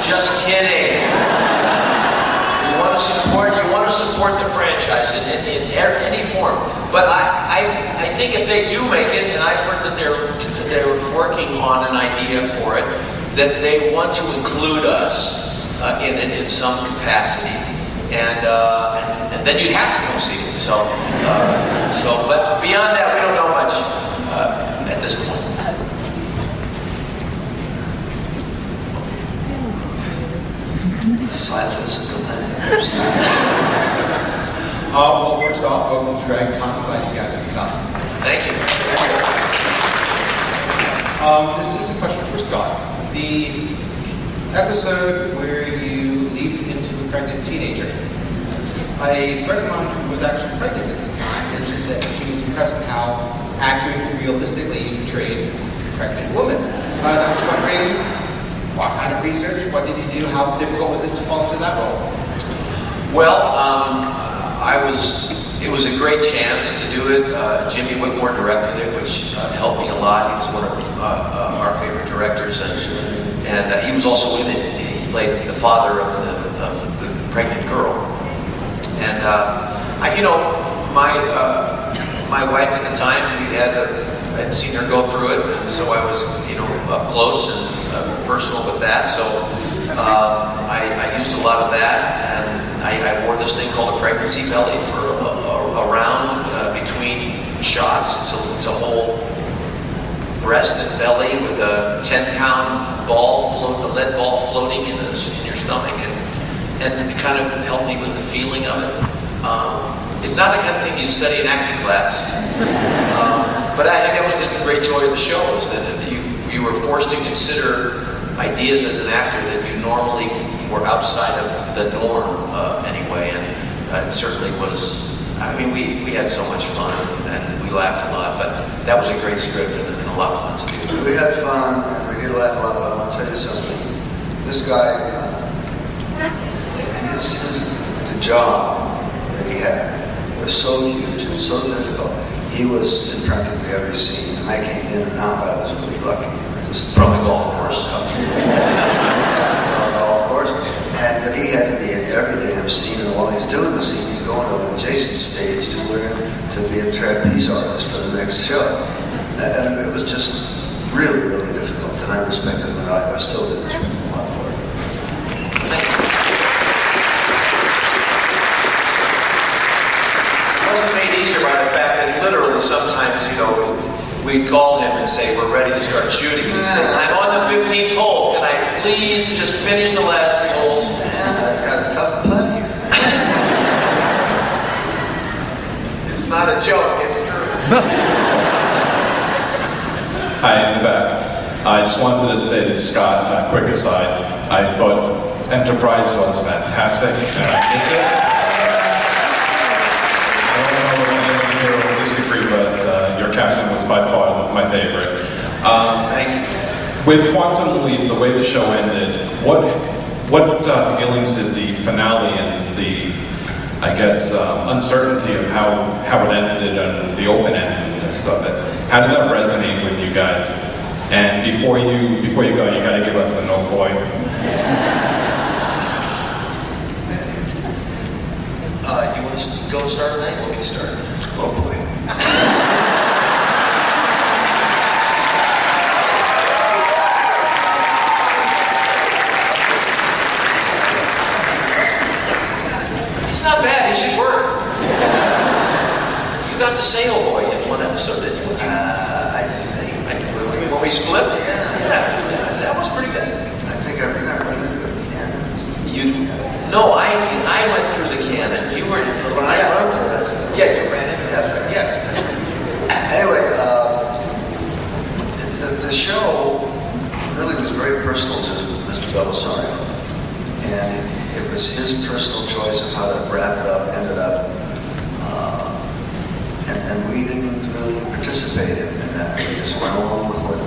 just kidding. You want to support the franchise in any form. But I think if they do make it, and I've heard that they're working on an idea for it, that they want to include us in it in some capacity, and then you'd have to go see it. But beyond that, we don't know much at this point. Silence is the land. Well, first off, welcome to DragonCon. Glad you guys could come. Thank you. This is a question for Scott. The episode where you leaped into a pregnant teenager. A friend of mine who was actually pregnant at the time mentioned that she was impressed at how accurate and realistically you portrayed a pregnant woman. I was wondering, what kind of research? What did you do? How difficult was it to fall into that role? Well, it was a great chance to do it. Jimmy Whitmore directed it, which helped me a lot. He was one of our favorite directors, and he was also in it. He played the father of the pregnant girl. And my wife at the time, I'd seen her go through it, and so I was up close and personal with that. So I used a lot of that, and I wore this thing called a pregnancy belly for around between shots. It's a whole breast and belly with a 10-pound ball, a lead ball floating in your stomach, and it kind of helped me with the feeling of it. It's not the kind of thing you study in acting class, but I think that was the great joy of the show, is that you were forced to consider ideas as an actor that you normally were outside of the norm anyway, and it certainly was. I mean, we had so much fun, and we laughed a lot, but that was a great script and a lot of fun to do. We had fun, and we did laugh a lot, but I want to tell you something. This guy, the job that he had was so huge and so difficult. He was in practically every scene, and I came in and out. I was really lucky. From the golf course. Golf course. But he had to be in every damn scene, and while he's doing the scene, he's going to an adjacent stage to learn to be a trapeze artist for the next show. And it was just really, really difficult, and I respect him, and I still do respect him a lot for it. It wasn't made easier by the fact that literally sometimes, we'd call him and say, we're ready to start shooting. And he'd say, I'm on the 15th hole. Can I please just finish the last 3 holes? Yeah, that's got a tough putt here. It's not a joke, it's true. Hi, in the back. I just wanted to say to Scott, quick aside, I thought Enterprise was fantastic, and I miss it. I don't know if anyone here will disagree, but your captain was by far my favorite. Thank you. With Quantum Leap, the way the show ended, what feelings did the finale and the, I guess, uncertainty of how it ended and the open-endedness of it, how did that resonate with you guys? And before you go, you got to give us a no boy. You want to go start on that? You want me to start? Oh boy. It's not bad. It should work. You got to say "oh boy" in one episode, didn't you? I think when we split. Yeah, that was pretty good. I think I remember it. No, I went through the canon. You were when I went through it. Yeah, you ran it. Yes, sir. Yeah. Anyway, the show really was very personal to Mr. Belisario, and it was his personal choice of how to wrap it up, end it up, and we didn't really participate in that. We just went along with what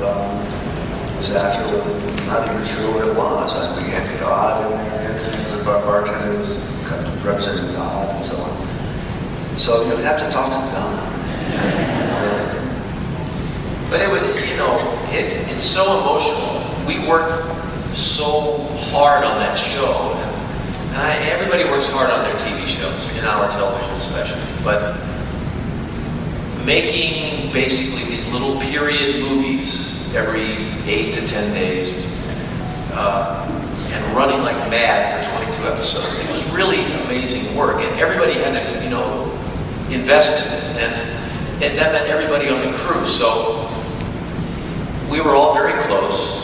was after, not even sure what it was. We had God in there, the bartender was representing God, and so on. So you'd have to talk to Don. But it was, it's so emotional. We worked so hard on that show. And everybody works hard on their TV shows, in our television especially. But making basically these little period movies every 8 to 10 days and running like mad for 22 episodes, it was really amazing work. And everybody had to, you know, invest in it. And that meant everybody on the crew. So we were all very close.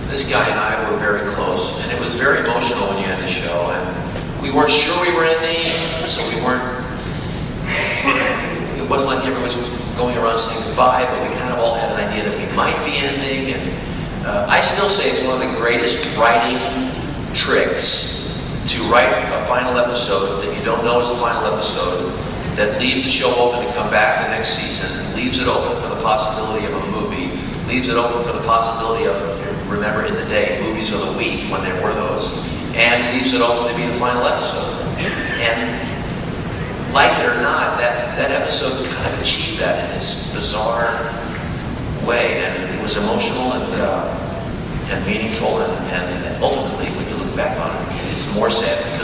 This guy and I were very close, and it was very emotional when you had the show. And we weren't sure we were ending, so we weren't. It wasn't like everyone was going around saying goodbye, but we kind of all had an idea that we might be ending. And I still say it's one of the greatest writing tricks to write a final episode that you don't know is a final episode, that leaves the show open to come back the next season, leaves it open for the possibility of a movie, leaves it open for the possibility of, remember in the day, movies of the week when there were those, and leaves it open to be the final episode. And like it or not, that episode kind of achieved that in this bizarre way, and it was emotional and meaningful, and ultimately, when you look back on it, it's more sad